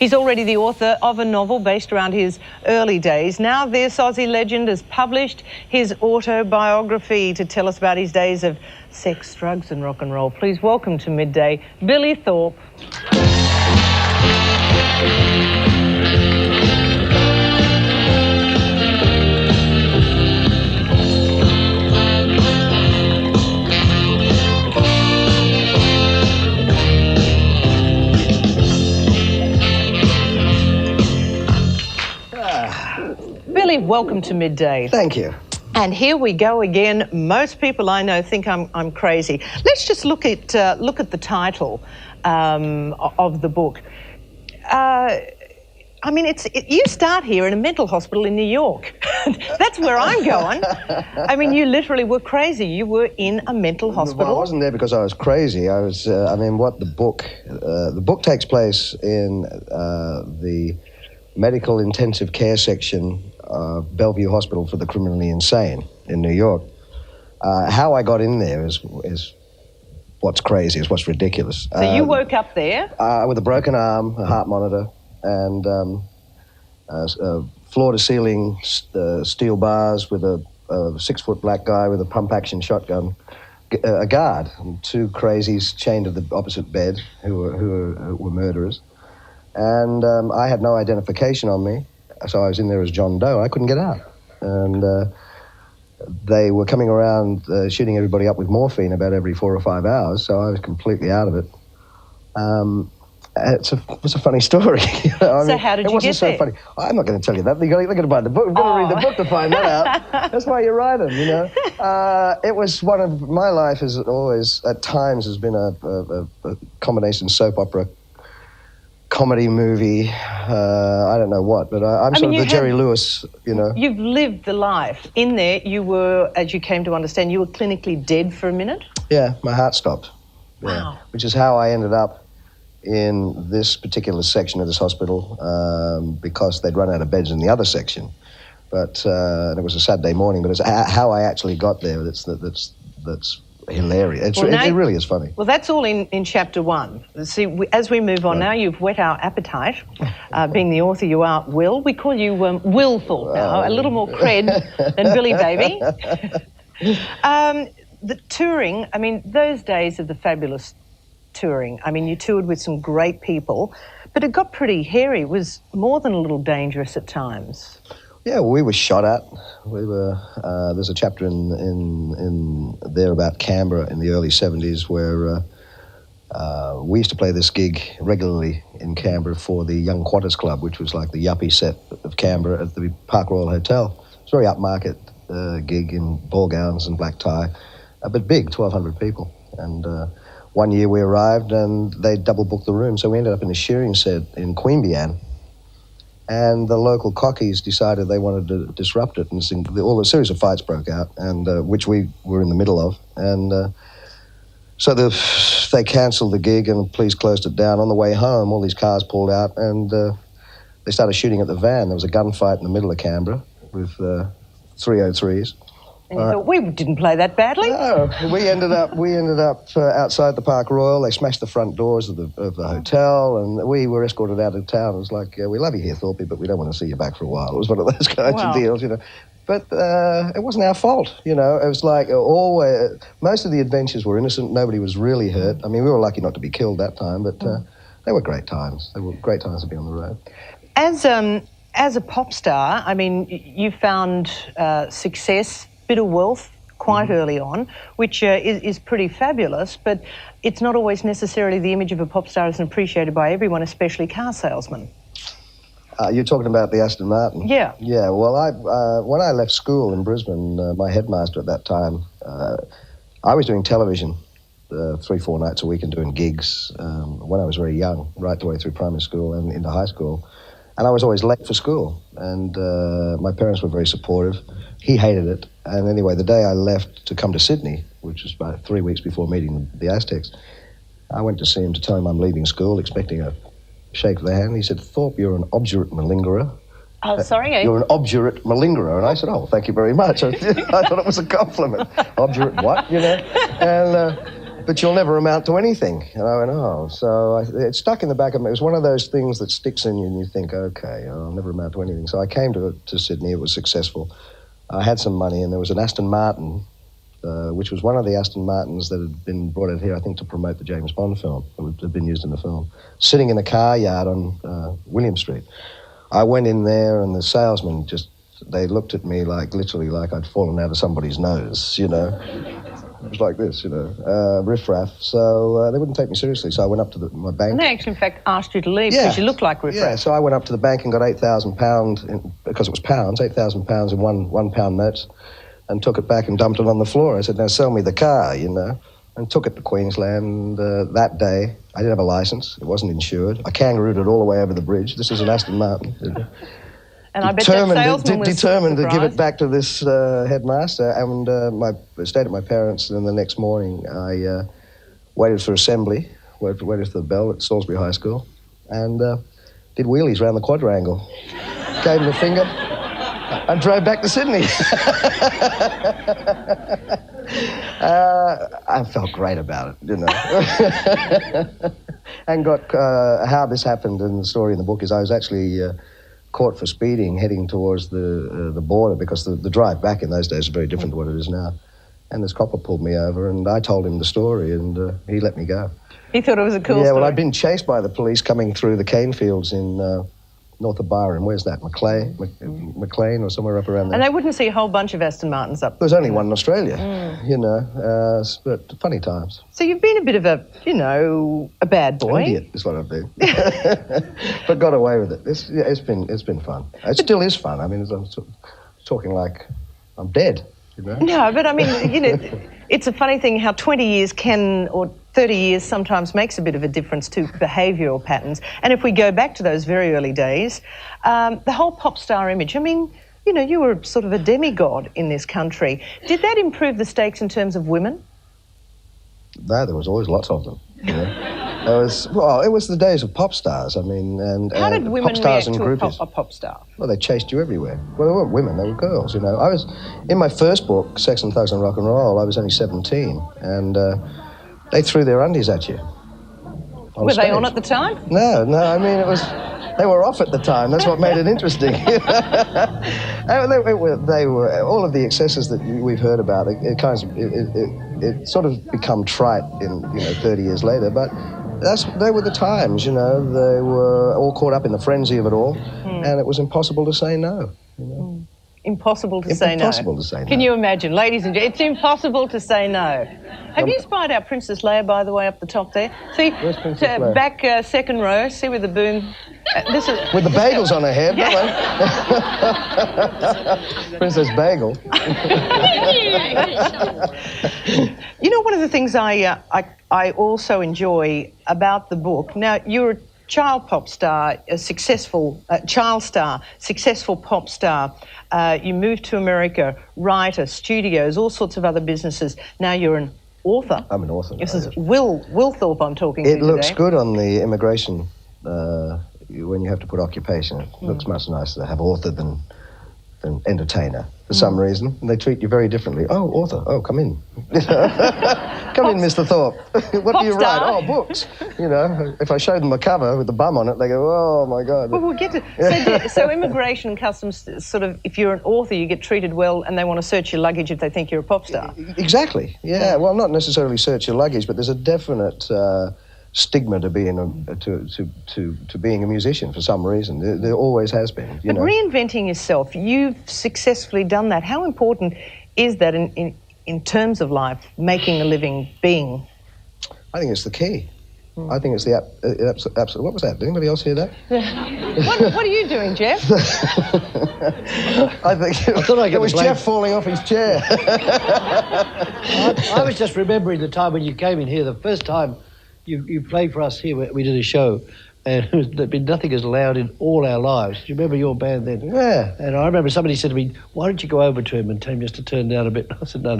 He's already the author of a novel based around his early days. Now this Aussie legend has published his autobiography to tell us about his days of sex, drugs and rock and roll. Please welcome to Midday, Billy Thorpe. Billy, welcome to Midday. Thank you. And here we go again. Most people I know think I'm crazy. Let's just look at the title of the book. I mean, you start here in a mental hospital in New York. That's where I'm going. I mean, you literally were crazy. You were in a mental hospital. Well, I wasn't there because I was crazy. I was. I mean, the book takes place in the medical intensive care section of Bellevue Hospital for the Criminally Insane in New York. How I got in there is what's crazy, is what's ridiculous. So you woke up there? With a broken arm, a heart monitor, and floor-to-ceiling steel bars with a 6-foot black guy with a pump-action shotgun, a guard, and two crazies chained to the opposite bed who were murderers. And I had no identification on me, so I was in there as John Doe. I couldn't get out. And they were coming around shooting everybody up with morphine about every 4 or 5 hours, so I was completely out of it. It was a funny story. You know? So how did you get there? It wasn't so funny. I'm not going to tell you that. You've got to buy the book. You've got to read the book to find that out. That's why you write them, you know. It was one of my life has always, at times, has been a combination soap opera, comedy movie, I don't know what, but I'm sort of the Jerry Lewis, you know. You've lived the life. In there, you were, as you came to understand, you were clinically dead for a minute? Yeah, my heart stopped. Wow. Yeah, which is how I ended up in this particular section of this hospital, because they'd run out of beds in the other section. But it was a Saturday morning, but it's how I actually got there that's hilarious. It really is funny. Well, that's all in chapter 1. See, as we move on now, you've whet our appetite. Being the author you are, Will. We call you Will Thorpe now, a little more cred than Billy Baby. The touring, I mean, those days of the fabulous touring, I mean, you toured with some great people, but it got pretty hairy. It was more than a little dangerous at times. Yeah, we were shot at. We were. There's a chapter in there about Canberra in the early '70s where we used to play this gig regularly in Canberra for the Young Quatters Club, which was like the yuppie set of Canberra at the Park Royal Hotel. It's a very upmarket gig in ball gowns and black tie, but big, 1,200 people. And one year we arrived and they double booked the room, so we ended up in a shearing set in Queanbeyan. And the local cockies decided they wanted to disrupt it, and a series of fights broke out, and which we were in the middle of. And so they cancelled the gig, and the police closed it down. On the way home, all these cars pulled out, and they started shooting at the van. There was a gunfight in the middle of Canberra with 303s. And you thought, we didn't play that badly? No, we ended up outside the Park Royal. They smashed the front doors of the hotel, and we were escorted out of town. It was like, we love you here, Thorpe, but we don't want to see you back for a while. It was one of those kinds of deals, you know. But it wasn't our fault, you know. It was like most of the adventures were innocent. Nobody was really hurt. I mean, we were lucky not to be killed that time, but they were great times. They were great times to be on the road. As a pop star, I mean, you found success, bit of wealth quite early on, which is pretty fabulous, but it's not always necessarily the image of a pop star is appreciated by everyone, especially car salesmen. You're talking about the Aston Martin? Yeah. Yeah, well, when I left school in Brisbane, my headmaster at that time, I was doing television 3-4 nights a week and doing gigs when I was very young, right the way through primary school and into high school. And I was always late for school, and my parents were very supportive. He hated it. And anyway, the day I left to come to Sydney, which was about 3 weeks before meeting the Aztecs, I went to see him to tell him I'm leaving school, expecting a shake of the hand. He said, "Thorpe, you're an obdurate malingerer." Oh, sorry? You're an obdurate malingerer. And I said, "Oh, thank you very much." I thought it was a compliment. Obdurate what, you know? And but you'll never amount to anything. And I went, oh. So it stuck in the back of me. It was one of those things that sticks in you and you think, okay, I'll never amount to anything. So I came to Sydney. It was successful. I had some money, and there was an Aston Martin, which was one of the Aston Martins that had been brought out here, I think, to promote the James Bond film, that had been used in the film, sitting in a car yard on William Street. I went in there, and the salesman they looked at me literally like I'd fallen out of somebody's nose, you know. It was like this, you know, riff-raff. So they wouldn't take me seriously, so I went up to my bank. And they actually, in fact, asked you to leave because you looked like riff-raff. Yeah, so I went up to the bank and got £8,000, because it was pounds, £8,000 in £1 notes, and took it back and dumped it on the floor. I said, now sell me the car, you know, and took it to Queensland. That day, I didn't have a licence. It wasn't insured. I kangarooed it all the way over the bridge. This is an Aston Martin. And I bet that salesman was determined to give it back to this headmaster, and I stayed at my parents', and then the next morning I waited for assembly, waited for the bell at Salisbury High School, and did wheelies around the quadrangle. Gave him the finger, and drove back to Sydney. I felt great about it, you know. And got how this happened, and the story in the book is I was actually caught for speeding heading towards the border, because the drive back in those days was very different to what it is now. And this copper pulled me over, and I told him the story, and he let me go. He thought it was a cool story. Yeah, well, I'd been chased by the police coming through the cane fields in north of Byron. Where's that? McLean or somewhere up around there. And they wouldn't see a whole bunch of Aston Martins up there. There's only one in Australia, you know, but funny times. So you've been a bit of a, you know, a bad boy. An idiot is what I've been. But got away with it. It's been fun. It still is fun. I mean, I'm talking like I'm dead, you know? No, but I mean, you know, it's a funny thing how 20 years or 30 years sometimes makes a bit of a difference to behavioural patterns. And if we go back to those very early days, the whole pop star image, I mean, you know, you were sort of a demigod in this country. Did that improve the stakes in terms of women? No, there was always lots of them, you know. It was the days of pop stars, I mean, and how did women pop stars react and to a pop star? Well, they chased you everywhere. Well, they weren't women, they were girls, you know. I was, in my first book, Sex and Thugs and Rock and Roll, I was only 17, and they threw their undies at you. Were they on at the time? No, I mean, they were off at the time. That's what made it interesting. They were all of the excesses that we've heard about. It sort of become trite in 30 years later. But they were the times, you know. They were all caught up in the frenzy of it all, and it was impossible to say no. You know? Impossible to say no. Impossible to say no. Can you imagine, ladies and gentlemen? It's impossible to say no. Have you spied out Princess Leia, by the way, up the top there? See, where's Princess Leia? Back second row. See with the boom. This is with the bagels on her head, don't they? Princess Bagel. You know, one of the things I also enjoy about the book. Now, you're a child pop star, a successful child star, successful pop star. You moved to America, writer, studios, all sorts of other businesses. Now you're an author. I'm an author. This is Will Thorpe I'm talking to It today. looks good on the immigration when you have to put occupation. It looks much nicer to have author than entertainer for some reason. And they treat you very differently. Oh, author. Oh, come in. Come in, Mr. Thorpe. What do you write? Oh, books. You know, if I show them a cover with the bum on it, they go, oh, my God. Well, we'll get to... So immigration and customs, sort of, if you're an author, you get treated well and they want to search your luggage if they think you're a pop star. Exactly, yeah. Well, not necessarily search your luggage, but there's a definite stigma to being to being a musician for some reason. There always has been. But reinventing yourself, you've successfully done that. How important is that in terms of life, making a living, being? I think it's the key. I think it's the absolute. What was that? Did anybody else hear that? What are you doing, Jeff? I thought it was Jeff falling off his chair. I was just remembering the time when you came in here, the first time you played for us here. We did a show, and there'd been nothing as loud in all our lives. Do you remember your band then? Yeah. And I remember somebody said to me, why don't you go over to him and tell him just to turn down a bit? I said, no.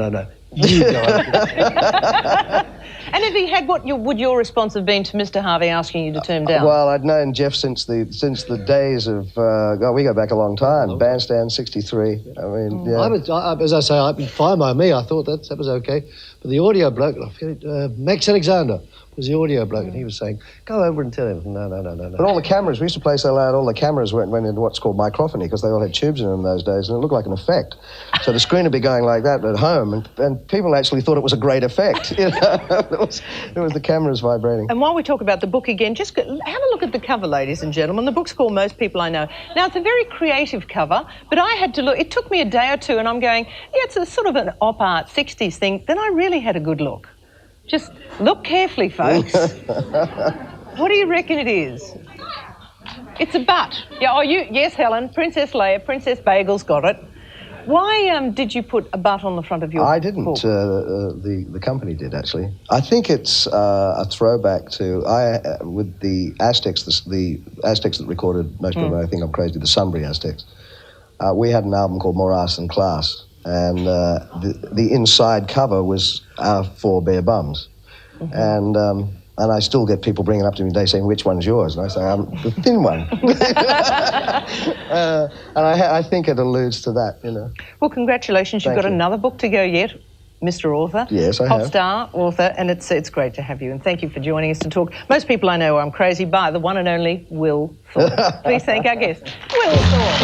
You go over. And if he had, would your response have been to Mr. Harvey asking you to turn him down? Well, I'd known Jeff since the days of, we go back a long time, Bandstand 63. I mean, yeah. As I say, I'd been fine by me. I thought that was okay. But the audio bloke, I forget, Max Alexander was the audio bloke, and he was saying, go over and tell him. No. But all the cameras, we used to play so loud, all the cameras went into what's called microphony, because they all had tubes in them in those days, and it looked like an effect. So the screen would be going like that at home, and people actually thought it was a great effect. You know? it was the cameras vibrating. And while we talk about the book again, just have a look at the cover, ladies and gentlemen. The book's called Most People I Know. Now, it's a very creative cover, but I had to look. It took me a day or two, and I'm going, yeah, it's a sort of an op art 60s thing. Then I really had a good look. Just look carefully, folks. What do you reckon it is? It's a butt. Yeah. Yes, Helen. Princess Leia, Princess Bagel's got it. Why did you put a butt on the front of your book? I didn't. The company did, actually. I think it's a throwback to with the Aztecs, the Aztecs that recorded Most People I Think I'm Crazy, the Sunbury Aztecs. We had an album called More Arse Than Class, and the inside cover was our four bare bums. And I still get people bringing up to me today saying, which one's yours? And I say, I'm the thin one. And I think it alludes to that, you know. Well, congratulations. You've got another book to go yet, Mr. Author. Yes, I have. Pop star, author, and it's great to have you. And thank you for joining us to talk. Most People I Know I'm Crazy by the one and only Will Thorpe. Please thank our guest, Will Thorpe.